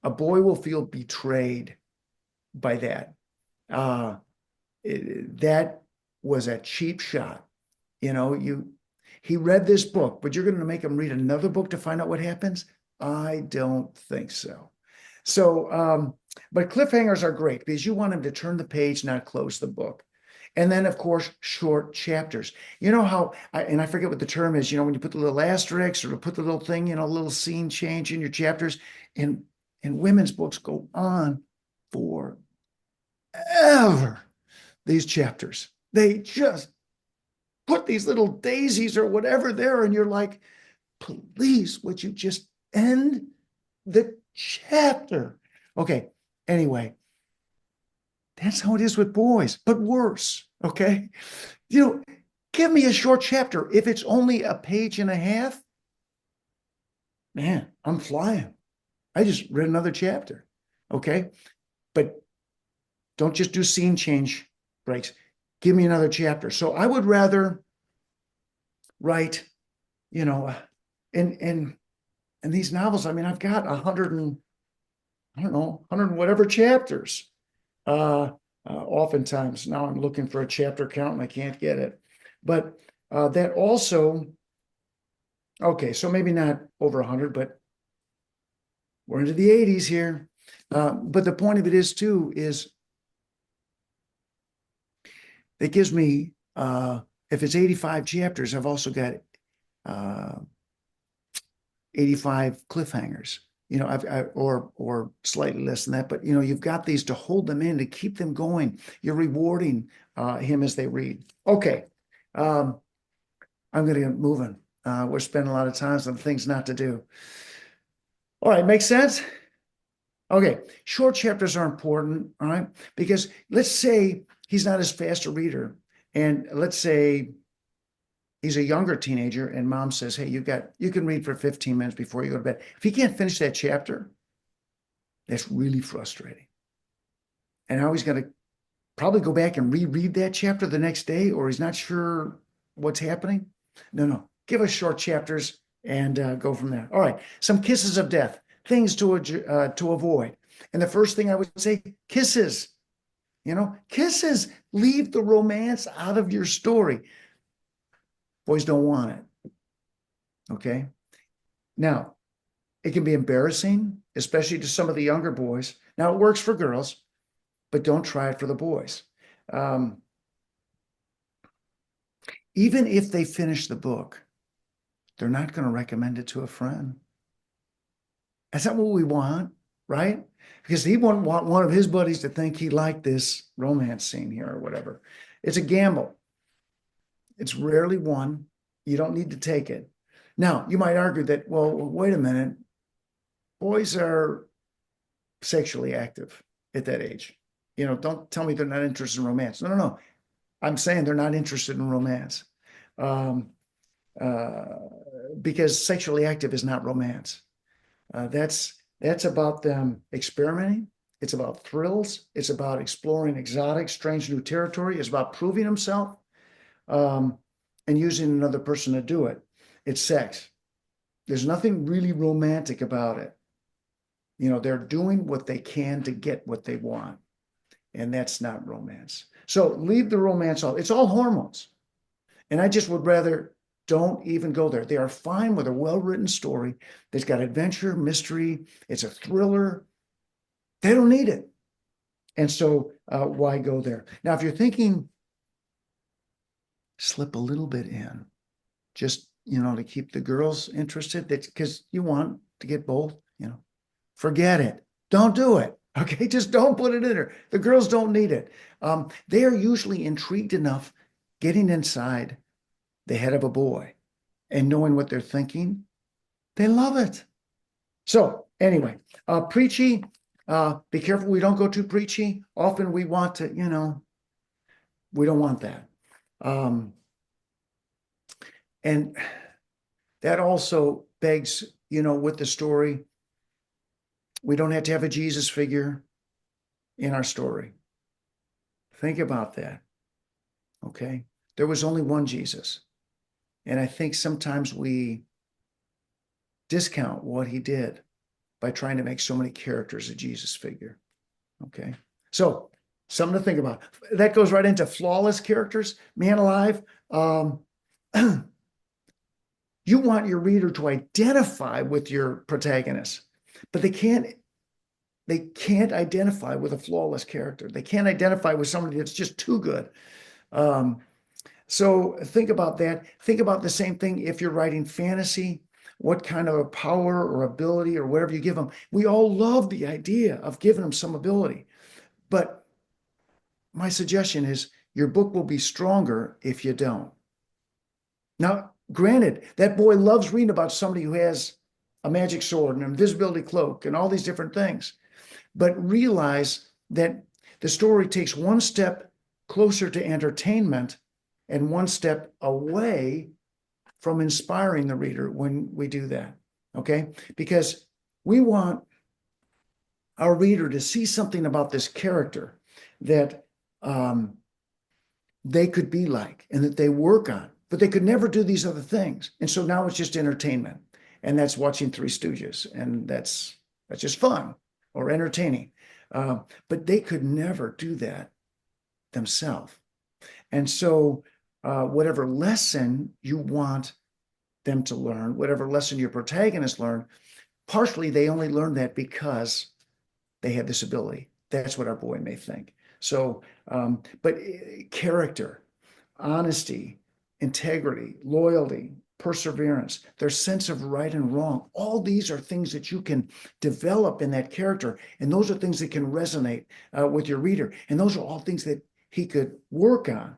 A boy will feel betrayed by that. That was a cheap shot. He read this book, but you're going to make him read another book to find out what happens? I don't think so. So, but cliffhangers are great because you want him to turn the page, not close the book. And then, of course, short chapters. You know how, and I forget what the term is, when you put the little asterisks or put the little thing, a little scene change in your chapters. And women's books go on forever. These chapters, they just put these little daisies or whatever there, and you're like, please, would you just end the chapter? Okay, anyway, that's how it is with boys, but worse, okay? Give me a short chapter. If it's only a page and a half, man, I'm flying. I just read another chapter, okay? But don't just do scene change breaks. Give me another chapter. So I would rather write, in these novels, I've got 100 and, 100 and whatever chapters. Oftentimes now I'm looking for a chapter count and I can't get it. But that also, okay, so maybe not over 100, but we're into the 80s here. But the point of it is too, is it gives me, if it's 85 chapters, I've also got 85 cliffhangers, or slightly less than that. But, you've got these to hold them in, to keep them going. You're rewarding him as they read. Okay. I'm going to get moving. We're spending a lot of time on things not to do. All right. Makes sense? Okay. Short chapters are important. All right. Because let's say he's not as fast a reader. And let's say he's a younger teenager, and mom says, "Hey, you can read for 15 minutes before you go to bed." If he can't finish that chapter, that's really frustrating. And now he's got to probably go back and reread that chapter the next day, or he's not sure what's happening. No, no, give us short chapters and go from there. All right, some kisses of death, things to avoid. And the first thing I would say, kisses. Kisses. Leave the romance out of your story. Boys don't want it. Okay. Now, it can be embarrassing, especially to some of the younger boys. Now, it works for girls, but don't try it for the boys. Um, Even if they finish the book, they're not going to recommend it to a friend. That's not what we want, right? Because he wouldn't want one of his buddies to think he liked this romance scene here or whatever. It's a gamble. It's rarely won. You don't need to take it. Now, you might argue that, well, wait a minute. Boys are sexually active at that age. Don't tell me they're not interested in romance. No, no, no. I'm saying they're not interested in romance. Um, uh, because sexually active is not romance. That's about them experimenting. It's about thrills. It's about exploring exotic, strange new territory. It's about proving himself um, and using another person to do it. It's sex. There's nothing really romantic about it. They're doing what they can to get what they want, and that's not romance. So leave the romance off. It's all hormones. And I just would rather don't even go there. They are fine with a well-written story that's got adventure, mystery. It's a thriller. They don't need it. And so why go there? Now, if you're thinking, slip a little bit in, just, to keep the girls interested, that's because you want to get both, forget it. Don't do it. Okay, just don't put it in there. The girls don't need it. They are usually intrigued enough getting inside the head of a boy and knowing what they're thinking. They love it. So anyway, preachy, be careful we don't go too preachy. Often we want to, we don't want that. And that also begs, with the story, we don't have to have a Jesus figure in our story. Think about that. Okay. There was only one Jesus. And I think sometimes we discount what he did by trying to make so many characters a Jesus figure. Okay. So something to think about. That goes right into flawless characters. Man alive. You want your reader to identify with your protagonist, but they can't identify with a flawless character. They can't identify with somebody that's just too good. So think about that. Think about the same thing if you're writing fantasy. What kind of a power or ability or whatever you give them. We all love the idea of giving them some ability. But my suggestion is your book will be stronger if you don't. Now, granted, that boy loves reading about somebody who has a magic sword and an invisibility cloak and all these different things. But realize that the story takes one step closer to entertainment and one step away from inspiring the reader when we do that. Okay? Because we want our reader to see something about this character that they could be like and that they work on, but they could never do these other things. And so now it's just entertainment. And that's watching Three Stooges. And that's just fun or entertaining. But they could never do that themselves. And so whatever lesson you want them to learn, whatever lesson your protagonist learned, partially they only learned that because they had this ability. That's what our boy may think. So, but character, honesty, integrity, loyalty, perseverance, their sense of right and wrong, all these are things that you can develop in that character. And those are things that can resonate with your reader. And those are all things that he could work on.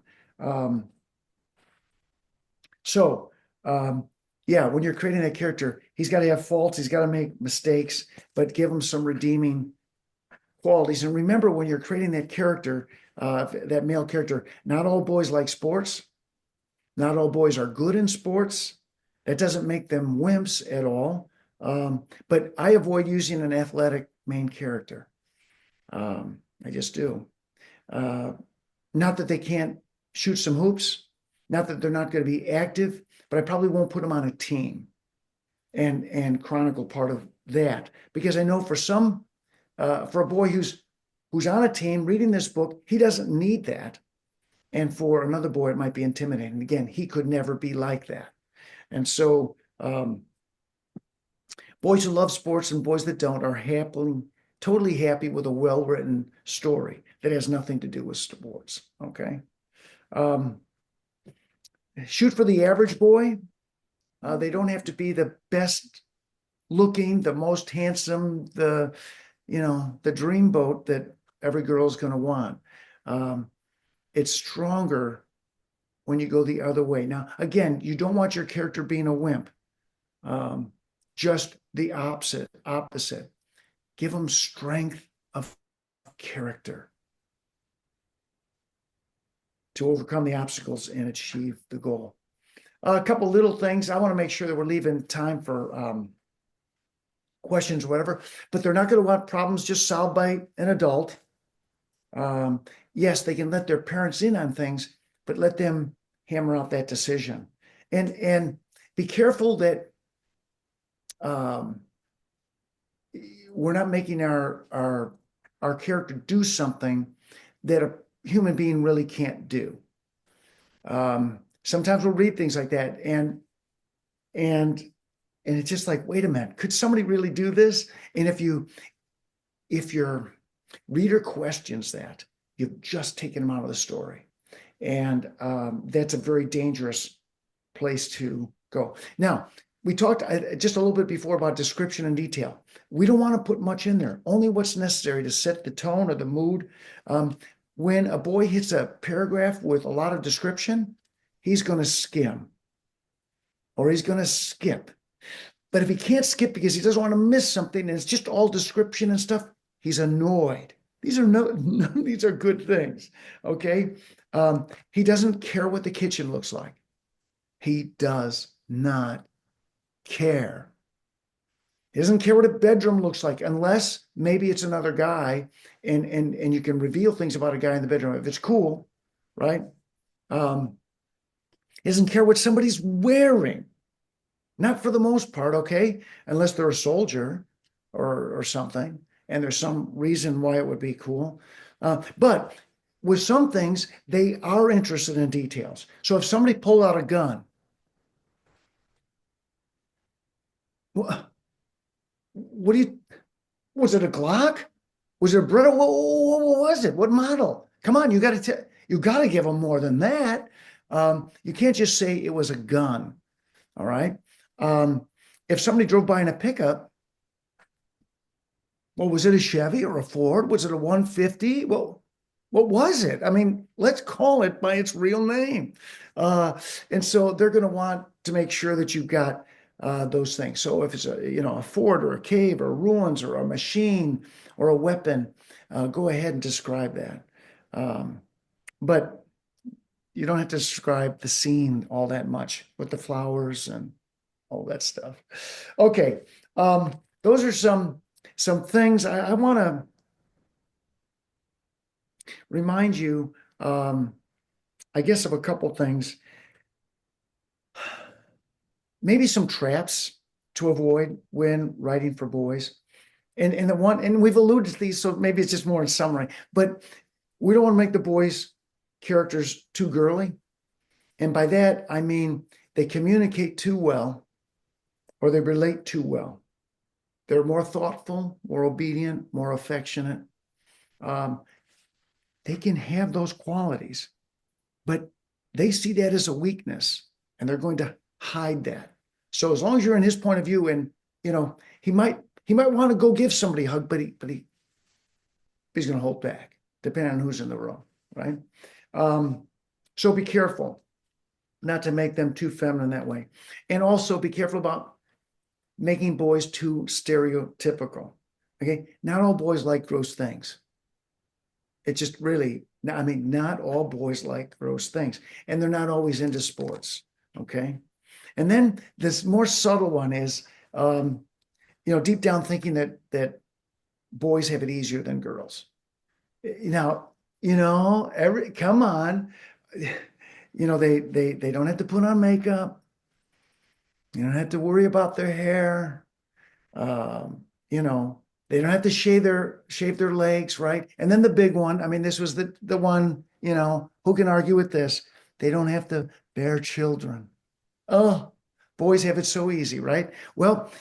Yeah, when you're creating that character, he's got to have faults, he's got to make mistakes, but give him some redeeming qualities. And remember, when you're creating that character, that male character, not all boys like sports. Not all boys are good in sports. That doesn't make them wimps at all. But I avoid using an athletic main character. I just do. Uh, Not that they can't shoot some hoops, not that they're not going to be active, but I probably won't put them on a team and chronicle part of that because I know for a boy who's on a team reading this book, he doesn't need that. And for another boy, it might be intimidating. Again, he could never be like that. And so, boys who love sports and boys that don't are totally happy with a well-written story that has nothing to do with sports. Okay. Um, Shoot for the average boy. They don't have to be the best looking, the most handsome, the dreamboat that every girl is going to want. It's stronger when you go the other way. Now, again, you don't want your character being a wimp. Just the opposite. Give them strength of character to overcome the obstacles and achieve the goal. A couple little things. I want to make sure that we're leaving time for questions or whatever, but they're not going to want problems just solved by an adult. Yes, they can let their parents in on things, but let them hammer out that decision. And be careful that we're not making our character do something that a human being really can't do. Sometimes we'll read things like that and it's just like, wait a minute, could somebody really do this? And if your reader questions that, you've just taken them out of the story. And that's a very dangerous place to go. Now, we talked just a little bit before about description and detail. We don't want to put much in there, only what's necessary to set the tone or the mood. When a boy hits a paragraph with a lot of description, he's going to skim or he's going to skip. But if he can't skip because he doesn't want to miss something and it's just all description and stuff, he's annoyed. These are good things. Okay. He doesn't care what the kitchen looks like. He does not care. He doesn't care what a bedroom looks like unless maybe it's another guy and you can reveal things about a guy in the bedroom if it's cool, right? He doesn't care what somebody's wearing. Not for the most part, okay? Unless they're a soldier or something, and there's some reason why it would be cool. But with some things, they are interested in details. So if somebody pulled out a gun, was it a Glock? Was it a Beretta? What was it? What model? Come on, you got to give them more than that. You can't just say it was a gun. All right. If somebody drove by in a pickup, well, was it a Chevy or a Ford? Was it a 150? Well, what was it? I mean, let's call it by its real name. And so they're going to want to make sure that you've got those things. So if it's a fort or a cave or ruins or a machine or a weapon, go ahead and describe that. But you don't have to describe the scene all that much with the flowers and all that stuff. Okay, those are some things I want to remind you. I guess of a couple things. Maybe some traps to avoid when writing for boys. And we've alluded to these, so maybe it's just more in summary, but we don't want to make the boys' characters too girly. And by that, I mean they communicate too well or they relate too well. They're more thoughtful, more obedient, more affectionate. They can have those qualities, but they see that as a weakness and they're going to hide that. So as long as you're in his point of view and, he might want to go give somebody a hug, but he's going to hold back depending on who's in the room, right? So be careful not to make them too feminine that way. And also be careful about making boys too stereotypical. Okay. Not all boys like gross things. It just really, I mean, not all boys like gross things, and they're not always into sports. Okay. And then this more subtle one is, deep down thinking that boys have it easier than girls. Now, come on, they don't have to put on makeup. You don't have to worry about their hair. You know, they don't have to shave their legs, right? And then the big one, I mean, this was the one, who can argue with this? They don't have to bear children. Oh, boys have it so easy, right? Well,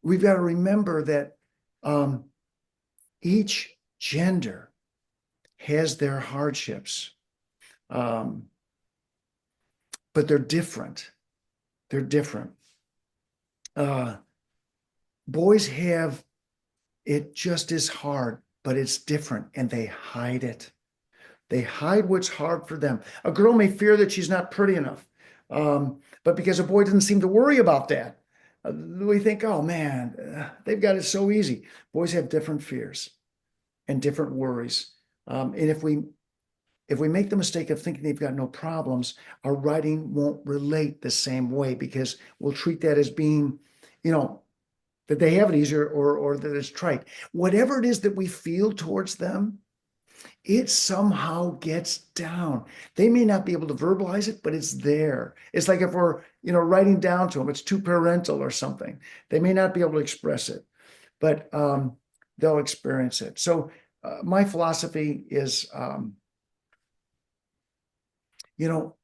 we've got to remember that um, each gender has their hardships, um, but they're different. They're different. Uh, Boys have it just as hard, but it's different, and they hide it. They hide what's hard for them. A girl may fear that she's not pretty enough, but because a boy doesn't seem to worry about that, we think, oh man, they've got it so easy. Boys have different fears and different worries, and if we make the mistake of thinking they've got no problems, our writing won't relate the same way because we'll treat that as being, you know, that they have it easier or that it's trite. Whatever it is that we feel towards them, it somehow gets down. They may not be able to verbalize it, but it's there. It's like if we're, writing down to them, it's too parental or something. They may not be able to express it, but they'll experience it. So my philosophy is, you know,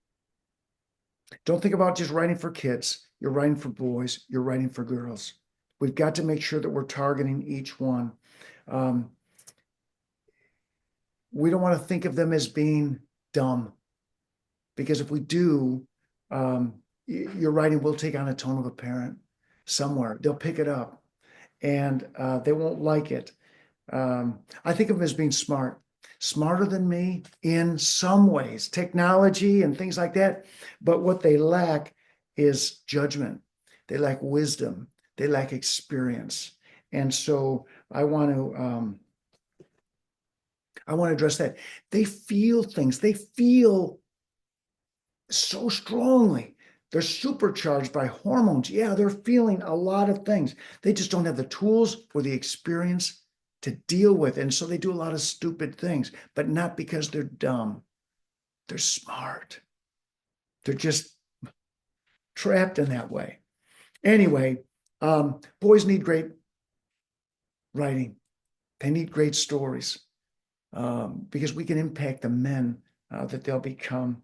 don't think about just writing for kids. You're writing for boys. You're writing for girls. We've got to make sure that we're targeting each one. Um, we don't want to think of them as being dumb, because if we do, your writing will take on a tone of a parent somewhere. They'll pick it up, and they won't like it. I think of them as being smarter than me in some ways, technology and things like that. But what they lack is judgment. They lack wisdom. They lack experience. And so I want to address that. They feel things. They feel so strongly. They're supercharged by hormones. Yeah, they're feeling a lot of things. They just don't have the tools or the experience to deal with it. And so they do a lot of stupid things, but not because they're dumb. They're smart. They're just trapped in that way. Anyway, boys need great writing. They need great stories, because we can impact the men that they'll become.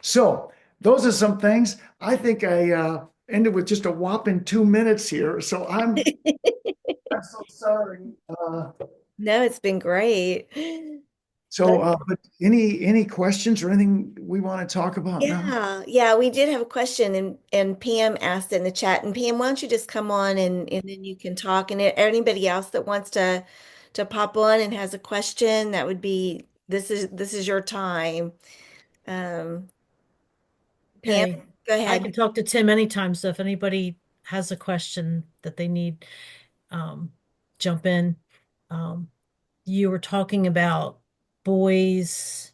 So those are some things. I think I ended with just a whopping 2 minutes here. So I'm so sorry. No, it's been great. So, but any questions or anything we want to talk about now? Yeah, we did have a question, and Pam asked in the chat. And Pam, why don't you just come on, and then you can talk. And anybody else that wants to pop on and has a question, that would be this is your time. Um, Pam, Okay, go I ahead. can talk to Tim anytime, so if anybody has a question that they need, um, jump in. Um, you were talking about boys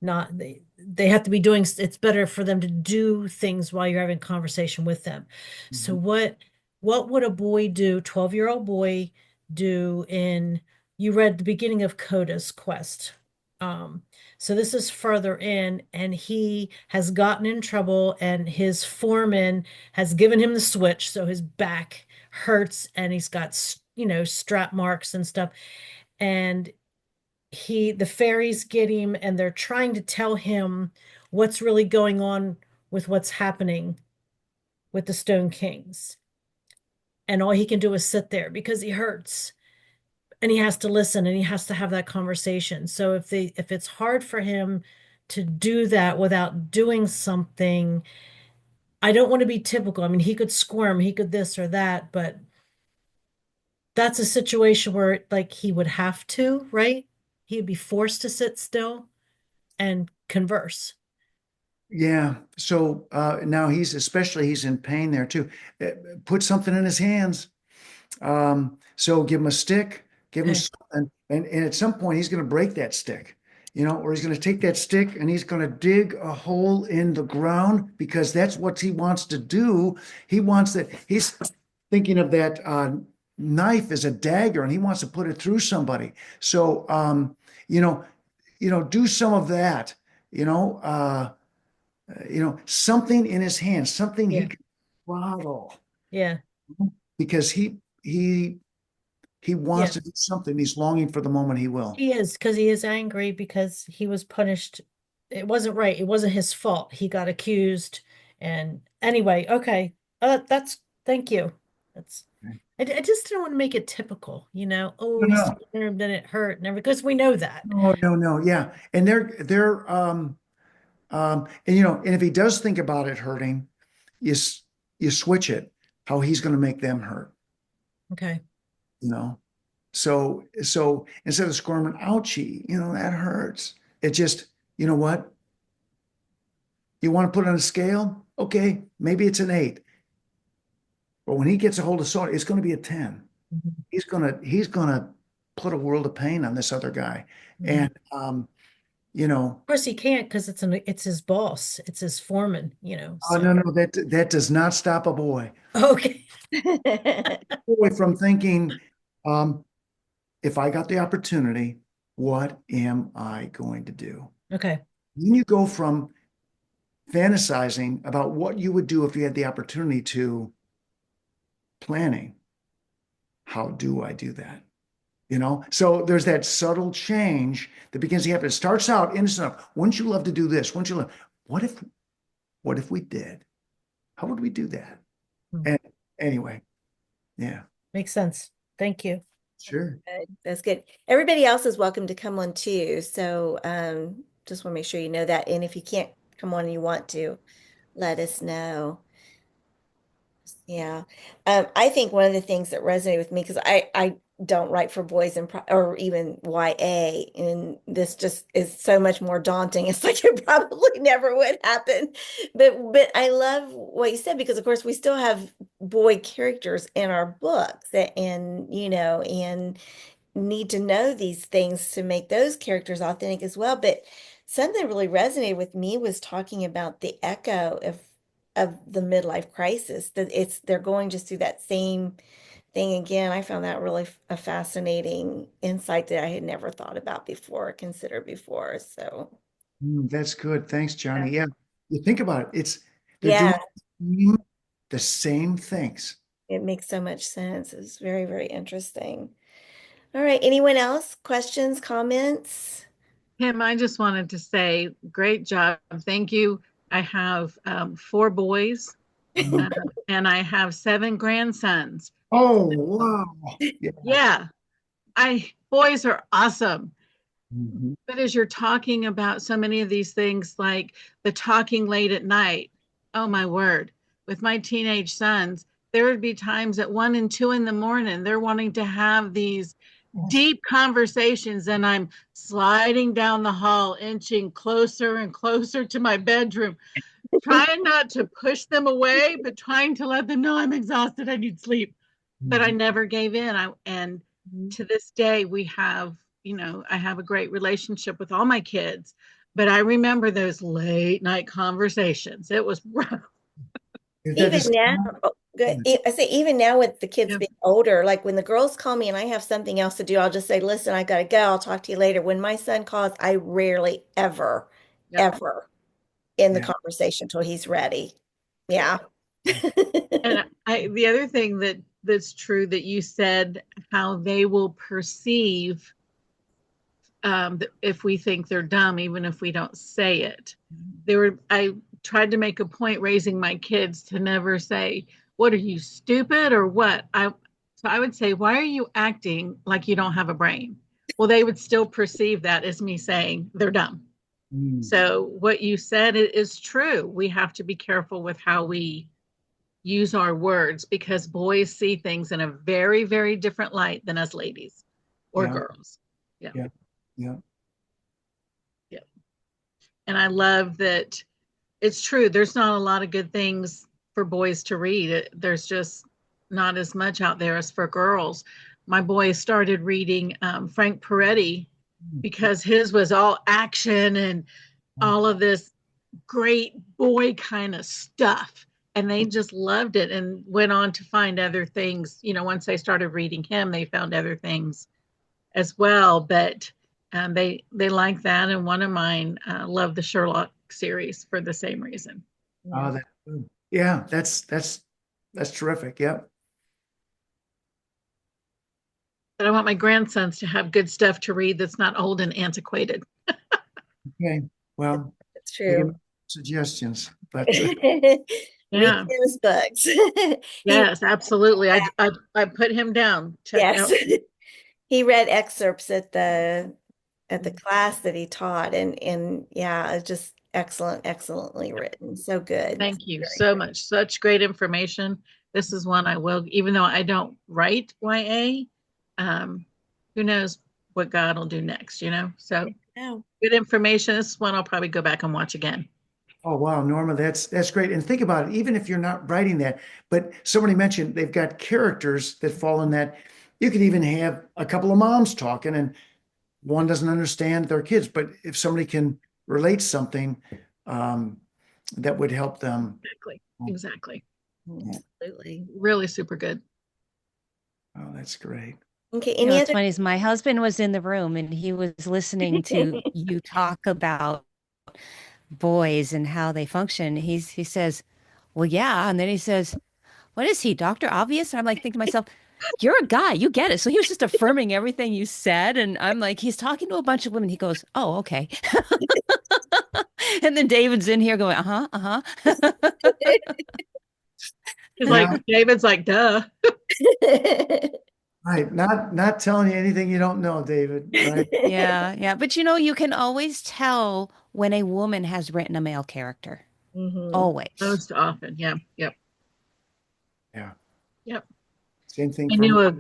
not they have to be doing, it's better for them to do things while you're having conversation with them. So Mhm. what would a boy do, 12-year-old boy do in, you read the beginning of Coda's quest. Um, so this is further in, and he has gotten in trouble, and his foreman has given him the switch, so his back hurts, and he's got, strap marks and stuff. And the fairies get him, and they're trying to tell him what's really going on with what's happening with the Stone Kings. And all he can do is sit there because he hurts, and he has to listen, and he has to have that conversation. So if it's hard for him to do that without doing something, I don't want to be typical. I mean, he could squirm, he could this or that, but that's a situation where like he would have to, right? He'd be forced to sit still and converse. Yeah. So now he's in pain there too. Put something in his hands. So give him a stick, give him Okay. something, and at some point he's going to break that stick. or he's going to take that stick and he's going to dig a hole in the ground because that's what he wants to do. He wants that. He's thinking of that knife as a dagger and he wants to put it through somebody. So, do some of that, you know, uh, something in his hands, something he Yeah. can throttle Yeah. because he wants Yeah. to do something. He's longing for the moment he will. He is, because he is angry because he was punished. It wasn't right. It wasn't his fault. He got accused. And anyway, okay. Thank you. That's, I just don't want to make it typical, oh, No, he no, stabbed him, then it hurt, and everything, because we know that. no, no, no. Yeah, and and if he does think about it hurting, you you switch it how he's going to make them hurt. Okay. You know, so instead of squirming, ouchie, that hurts. It just, you know what? You want to put it on a scale? Okay, maybe it's an 8. But when he gets a hold of salt, it's going to be a 10. Mhm. He's gonna put a world of pain on this other guy. Mhm. And you know, Of course he can't, because it's his boss, it's his foreman, oh so no, no, that does not stop a boy. okay. Boy from thinking, um, if I got the opportunity, what am I going to do? Okay. Then you go from fantasizing about what you would do if you had the opportunity to planning. How do I do that? So there's that subtle change that begins to happen. It starts out innocent enough. Wouldn't you love to do this? Wouldn't you love? What if, what if we did? How would we do that? Hmm. And anyway, yeah, Makes sense. Thank you. sure. Good. That's good. Everybody else is welcome to come on too. So just want to make sure you know that. And if you can't come on and you want to, let us know. Yeah. I think one of the things that resonated with me, because I don't write for boys and or even YA, and this just is so much more daunting. It's like it probably never would happen. But I love what you said, because of course we still have boy characters in our books and and need to know these things to make those characters authentic as well. But something really resonated with me was talking about the echo of the midlife crisis, that they're going just through that same thing again. I found that really a fascinating insight that I had never thought about before, considered before. So That's good. Thanks, yeah, Johnny. Yeah, you think about it. They're doing yeah, the same things. it makes so much sense. It's very, very interesting. All right. Anyone else? Questions, comments? Kim, I just wanted to say, great job. Thank you. I have 4 boys uh, and I have 7 grandsons. Oh, wow. Yeah. Yeah, I boys are awesome. Mhm. But as you're talking about so many of these things, like the talking late at night, oh my word, with my teenage sons, there would be times at 1 and 2 in the morning, they're wanting to have these deep conversations, and I'm sliding down the hall, inching closer and closer to my bedroom, trying not to push them away, but trying to let them know I'm exhausted, I need sleep. But I Mhm. never gave in. And to this day, I have a great relationship with all my kids. But I remember those late night conversations. It was rough. That Even is, now, oh, good. I say even now with the kids Yeah. being older, like when the girls call me and I have something else to do, I'll just say, listen, I gotta go. I'll talk to you later. When my son calls, I rarely ever, Yep. ever in the yeah. conversation till he's ready. Yep. Yeah. And the other thing that's true that you said, how they will perceive if we think they're dumb, even if we don't say it. I tried to make a point raising my kids to never say, "What are you, stupid or what?" So I would say, "Why are you acting like you don't have a brain?" Well, they would still perceive that as me saying they're dumb. Mm. So what you said is true. We have to be careful with how we use our words, because boys see things in a very, very different light than us ladies or Yeah, girls. Yeah. yeah, yeah. Yeah. And I love that it's true. There's not a lot of good things for boys to read. There's just not as much out there as for girls. My boys started reading Frank Peretti because his was all action and all of this great boy kind of stuff. And they just loved it and went on to find other things. Once they started reading him, they found other things as well. But they like that. And one of mine loved the Sherlock series for the same reason. Oh, yeah, that's terrific. Yep. But I want my grandsons to have good stuff to read that's not old and antiquated. Okay. Well, It's you can true. make suggestions, but Read Yeah. Tim's books. He, Yes, absolutely. I put him down. Check yes. out. He read excerpts at the class that he taught, and yeah, it's just excellently written. So good. Thank you Very so good. much. Such great information. This is one I will, even though I don't write YA, who knows what God will do next. So Oh, good information. This is one I'll probably go back and watch again. oh wow, Norma, that's great. And think about it, even if you're not writing that, but somebody mentioned they've got characters that fall in that. You could even have a couple of moms talking and one doesn't understand their kids, but if somebody can relate something, um, that would help them. Exactly. Exactly. absolutely. Really super good. Oh, that's great. Okay, You know, any what's other? funny is my husband was in the room and he was listening to you talk about boys and how they function. He says, "Well, yeah," and then he says, "What is he, Dr. Obvious?" And I'm like thinking to myself, "You're a guy, you get it." So he was just affirming everything you said, and I'm like, he's talking to a bunch of women. He goes, "Oh, okay." And then David's in here going, "Uh-huh, uh-huh." He's like, Yeah, David's like, duh. right. Not telling you anything you don't know, David, right? Yeah, yeah. But you can always tell when a woman has written a male character. Mhm. Always. Most often. Yeah. Yep. Yeah. Yep. Same thing I for me. knew a,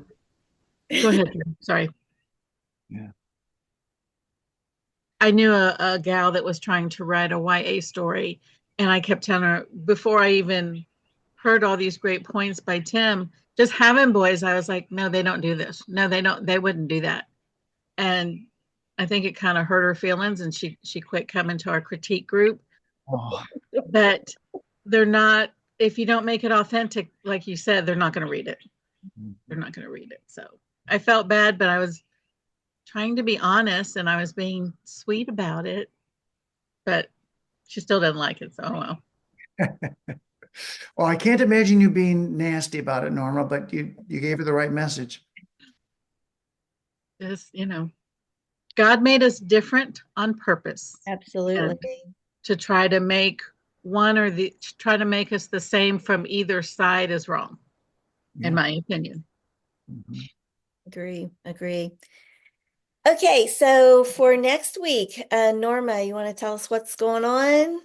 go ahead. Kim. Sorry. Yeah. I knew a gal that was trying to write a YA story, and I kept telling her before I even heard all these great points by Tim, just having boys, I was like, no, they don't do this. No, they don't. They wouldn't do that. And I think it kind of hurt her feelings, and she quit coming to our critique group. Oh, But they're not. If you don't make it authentic, like you said, they're not going to read it. They're not going to read it. So I felt bad, but I was trying to be honest and I was being sweet about it, but she still didn't like it. So, oh well. well, I can't imagine you being nasty about it, Norma, but you gave her the right message. Just, God made us different on purpose and Absolutely. to try to make to try to make us the same from either side is wrong, in Yeah. my opinion. Mhm. Agree. Okay, so for next week, Norma, you want to tell us what's going on?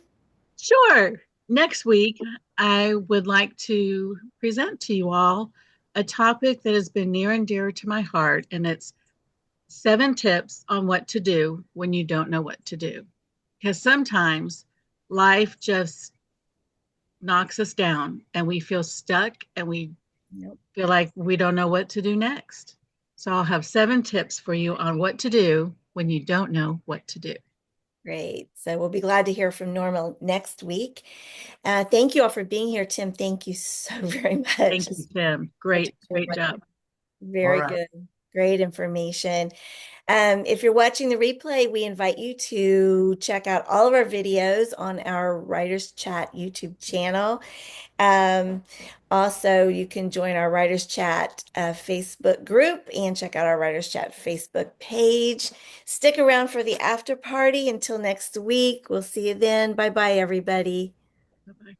Sure. Next week, I would like to present to you all a topic that has been near and dear to my heart, and it's 7 tips on what to do when you don't know what to do. Because sometimes life just knocks us down and we feel stuck and we Yep. feel like we don't know what to do next. So I'll have 7 tips for you on what to do when you don't know what to do. Great. So we'll be glad to hear from Norma next week. Thank you all for being here, Tim. Thank you so very much. Thank you, Tim. Great job. All Very right. good. Great information. If you're watching the replay, we invite you to check out all of our videos on our Writers Chat YouTube channel. Um, Also, you can join our Writers Chat Facebook group and check out our Writers Chat Facebook page. Stick around for the after party until next week. We'll see you then. Bye bye, everybody. Bye-bye.